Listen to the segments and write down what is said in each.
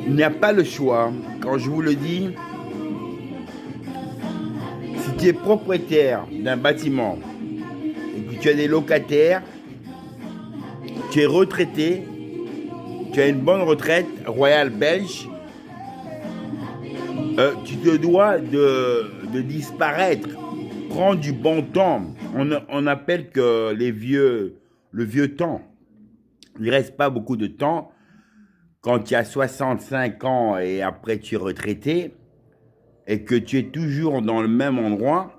Il n'y a pas le choix. Quand je vous le dis, si tu es propriétaire d'un bâtiment et que tu as des locataires, tu es retraité, tu as une bonne retraite royale belge, tu te dois de disparaître, prendre du bon temps. On appelle que le vieux temps. Il ne reste pas beaucoup de temps. Quand tu as 65 ans et après tu es retraité, et que tu es toujours dans le même endroit,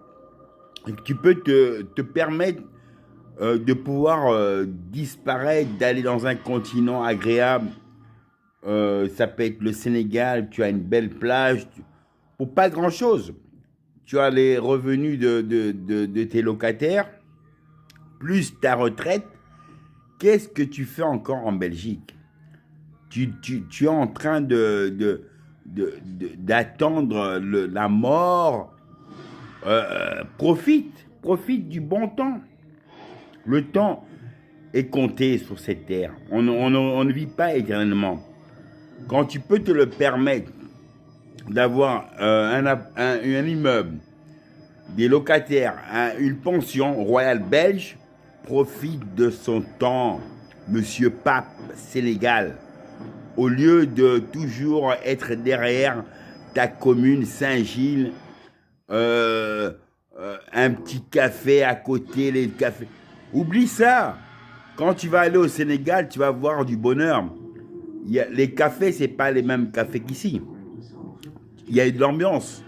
et que tu peux te permettre de pouvoir disparaître, d'aller dans un continent agréable. Ça peut être le Sénégal, tu as une belle plage, pour pas grand-chose. Tu as les revenus de tes locataires, plus ta retraite. Qu'est-ce que tu fais encore en Belgique? Tu es en train d'attendre la mort. Profite du bon temps. Le temps est compté sur cette terre. On ne vit pas éternellement. Quand tu peux te le permettre d'avoir un immeuble, des locataires, une pension royale belge, profite de son temps, Monsieur Pape Sénégal, au lieu de toujours être derrière ta commune Saint-Gilles, un petit café à côté, les cafés. Oublie ça. Quand tu vas aller au Sénégal, tu vas voir du bonheur. Les cafés, c'est pas les mêmes cafés qu'ici. Il y a de l'ambiance.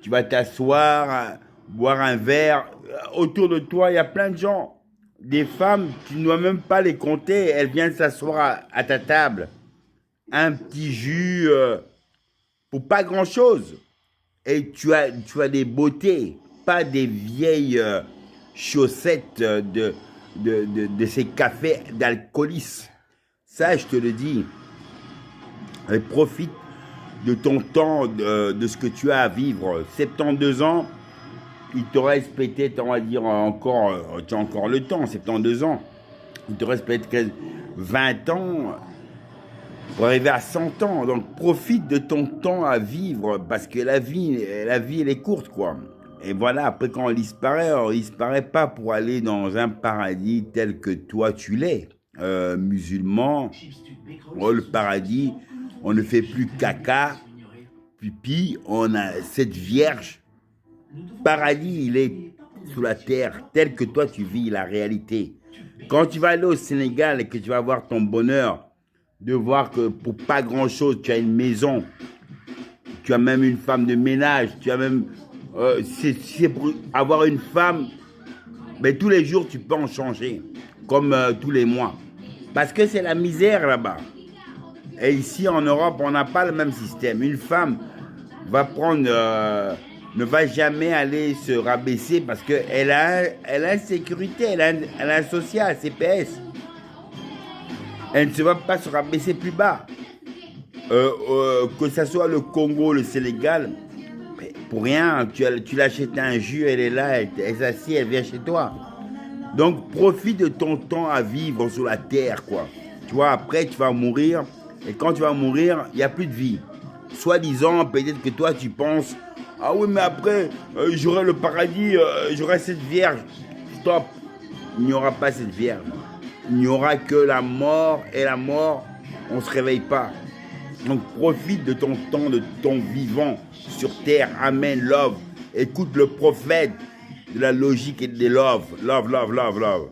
Tu vas t'asseoir, boire un verre. Autour de toi, il y a plein de gens. Des femmes, tu ne dois même pas les compter. Elles viennent s'asseoir à ta table. Un petit jus pour pas grand-chose. Et tu as des beautés, pas des vieilles chaussettes de ces cafés d'alcoolisme. Ça, je te le dis. Et profite de ton temps, de ce que tu as à vivre. 72 ans, il te reste peut-être, on va dire, tu as encore le temps, 72 ans. Il te reste peut-être 20 ans pour arriver à 100 ans. Donc, profite de ton temps à vivre, parce que la vie, elle est courte, quoi. Et voilà, après, quand on disparaît pas pour aller dans un paradis tel que toi, tu l'es. Musulman, le paradis, on ne fait plus caca, pipi, on a cette vierge. Paradis, il est sous la terre, tel que toi tu vis la réalité. Quand tu vas aller au Sénégal et que tu vas voir ton bonheur, de voir que pour pas grand-chose, tu as une maison, tu as même une femme de ménage, tu as même... c'est pour avoir une femme, mais tous les jours tu peux en changer, comme tous les mois. Parce que c'est la misère là-bas. Et ici en Europe, on n'a pas le même système. Une femme va prendre... ne va jamais aller se rabaisser parce qu'elle a une sécurité, elle a un social, CPS. Elle ne se va pas se rabaisser plus bas. Que ce soit le Congo, le Sénégal, pour rien, tu l'achètes un jus, elle est là, elle s'assied, elle vient chez toi. Donc profite de ton temps à vivre sur la terre, quoi. Tu vois, après tu vas mourir, et quand tu vas mourir, il n'y a plus de vie. Soi-disant, peut-être que toi tu penses, ah oui, mais après, j'aurai le paradis, j'aurai cette vierge. Stop, il n'y aura pas cette vierge. Il n'y aura que la mort, et la mort, on ne se réveille pas. Donc profite de ton temps, de ton vivant sur terre. Amen, love. Écoute le prophète de la logique et de love. Love, love, love, love.